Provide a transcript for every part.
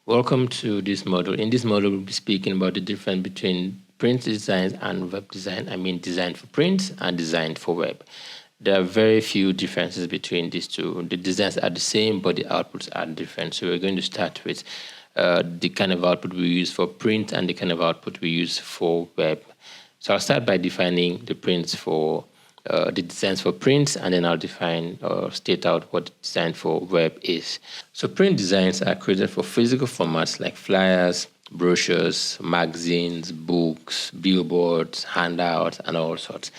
Welcome to this module. In this module, we'll be speaking about the difference between print design and web design. I mean, design for print and design for web. There are very few differences between these two. The designs are the same, but the outputs are different. So we're going to start with the kind of output we use for print and the kind of output we use for web. So I'll start by defining the prints for the designs for prints, and then I'll define or state out what the design for web is. So print designs are created for physical formats like flyers, brochures, magazines, books, billboards, handouts, and all sorts.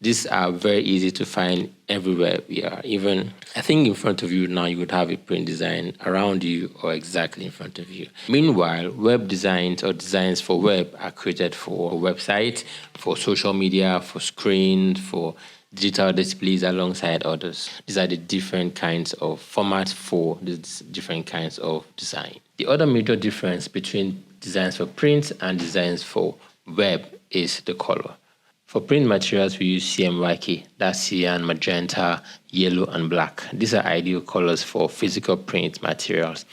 These are very easy to find everywhere we are. Even, I think in front of you now, you would have a print design around you or exactly in front of you. Meanwhile, web designs or designs for web are created for websites, for social media, for screens, for digital displays alongside others. These are the different kinds of formats for these different kinds of design. The other major difference between designs for print and designs for web is the color. For print materials, we use CMYK, that's cyan, magenta, yellow, and black. These are ideal colors for physical print materials.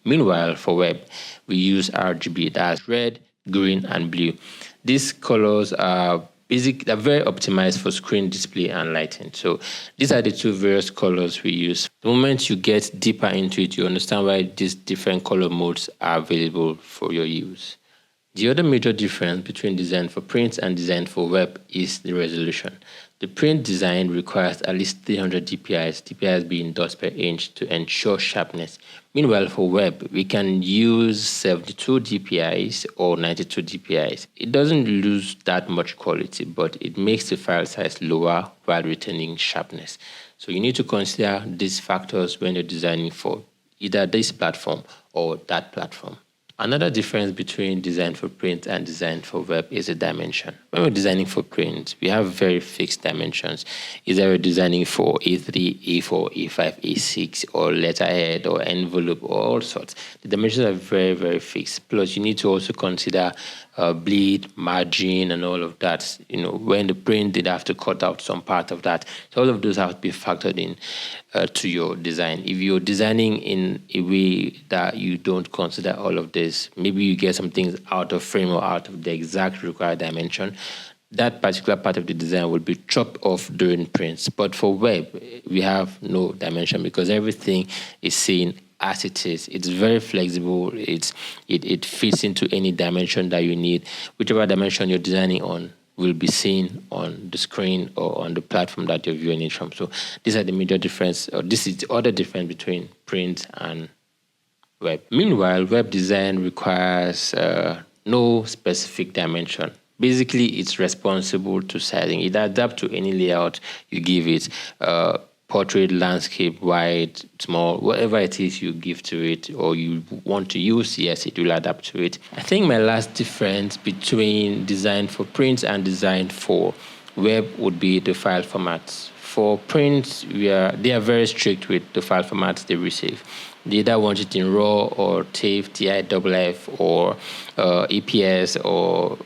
Meanwhile, for web, we use RGB, that's red, green, and blue. These colors are they're very optimized for screen display and lighting. So these are the two various colors we use. The moment you get deeper into it, you understand why these different color modes are available for your use. The other major difference between design for print and design for web is the resolution. The print design requires at least 300 dpi, dpi being dots per inch, to ensure sharpness. Meanwhile, for web, we can use 72 dpi or 92 dpi. It doesn't lose that much quality, but it makes the file size lower while retaining sharpness. So you need to consider these factors when you're designing for either this platform or that platform. Another difference between design for print and design for web is the dimension. When we're designing for print, we have very fixed dimensions. Either we're designing for A3, A4, A5, A6, or letterhead, or envelope, or all sorts. The dimensions are very, very fixed. Plus, you need to also consider bleed, margin, and all of that. You know, when the print, they'd have to cut out some part of that. So all of those have to be factored in to your design. If you're designing in a way that you don't consider all of this, maybe you get some things out of frame or out of the exact required dimension, that particular part of the design will be chopped off during prints. But for web, we have no dimension because everything is seen as it is. It's very flexible. It fits into any dimension that you need. Whichever dimension you're designing on will be seen on the screen or on the platform that you're viewing it from. So these are the major difference, or this is the other difference between print and web. Meanwhile, web design requires no specific dimension. Basically, it's responsible to sizing. It adapts to any layout you give it. Portrait, landscape, wide, small, whatever it is you give to it or you want to use, yes, it will adapt to it. I think my last difference between design for print and design for web would be the file formats. For print, they are very strict with the file formats they receive. They either want it in RAW or TIFF, TIFF, or EPS or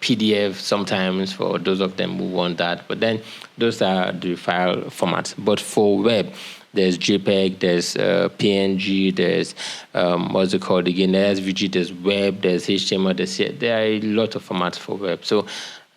PDF sometimes for those of them who want that. But then those are the file formats. But for web, there's JPEG, there's PNG, there's what's it called again? There's SVG, there's web, there's HTML, there are a lot of formats for web. So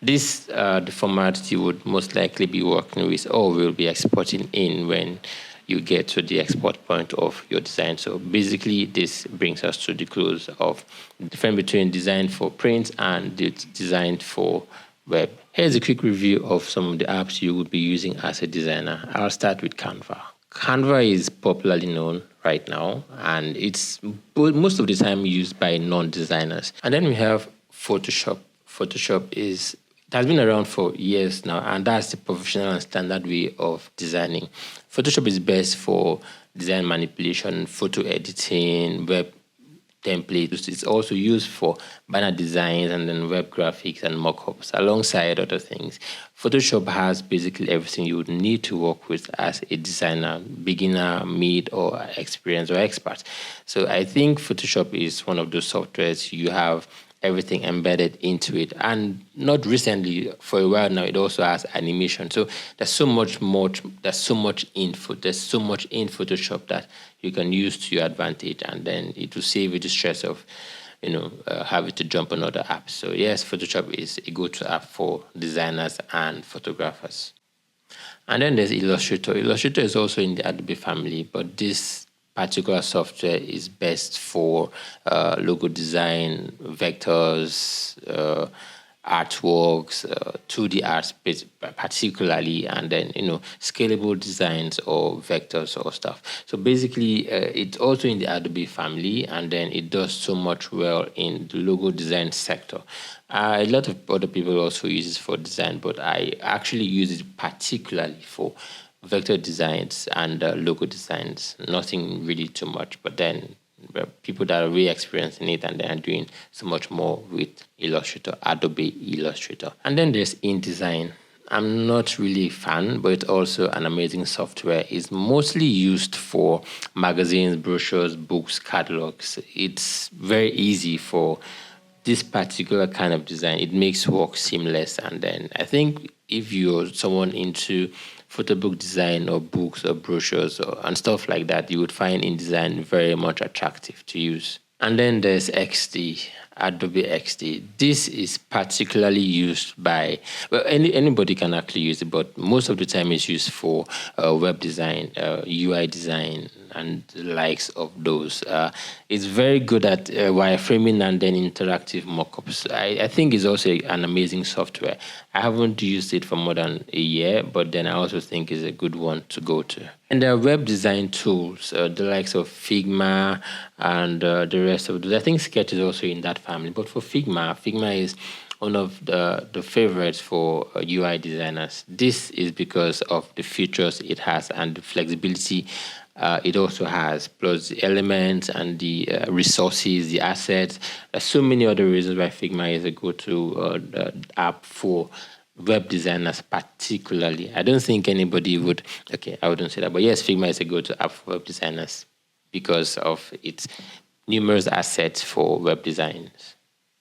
these are the formats you would most likely be working with or will be exporting in when you get to the export point of your design. So basically, this brings us to the close of the difference between design for print and the design for web. Here's a quick review of some of the apps you would be using as a designer. I'll start with Canva. Canva is popularly known right now, and it's most of the time used by non-designers. And then we have Photoshop. It has been around for years now, and that's the professional and standard way of designing. Photoshop is best for design manipulation, photo editing, web templates. It's also used for banner designs and then web graphics and mockups, alongside other things. Photoshop has basically everything you would need to work with as a designer, beginner, mid, or experienced or expert. So I think Photoshop is one of those softwares you have everything embedded into it. And not recently, for a while now, it also has animation. So there's so much more, there's so much info, there's so much in Photoshop that you can use to your advantage, and then it will save you the stress of having to jump on other apps. So yes, Photoshop is a go-to app for designers and photographers. And then there's Illustrator. Illustrator is also in the Adobe family, but this particular software is best for logo design, vectors, artworks, 2D arts particularly, and then scalable designs or vectors or stuff. So basically, it's also in the Adobe family, and then it does so much well in the logo design sector. A lot of other people also use it for design, but I actually use it particularly for vector designs and logo designs. Nothing really too much, but then people that are really experienced in it, and they are doing so much more with Illustrator, Adobe Illustrator. And then there's InDesign. I'm not really a fan, but it's also an amazing software. It's mostly used for magazines, brochures, books, catalogs. It's very easy for this particular kind of design. It makes work seamless. And then I think if you're someone into photo book design or books or brochures and stuff like that, you would find InDesign very much attractive to use. And then there's XD, Adobe XD. This is particularly used by, well, anybody can actually use it, but most of the time it's used for web design, UI design, and the likes of those. It's very good at wireframing and then interactive mockups. I think it's also an amazing software. I haven't used it for more than a year, but then I also think it's a good one to go to. And there are web design tools, the likes of Figma and the rest of those. I think Sketch is also in that family. But for Figma is one of the favorites for UI designers. This is because of the features it has and the flexibility it also has, plus the elements and the resources, the assets. There's so many other reasons why Figma is a go-to app for web designers particularly. I don't think anybody would, okay, I wouldn't say that, but yes, Figma is a go-to app for web designers because of its numerous assets for web designs.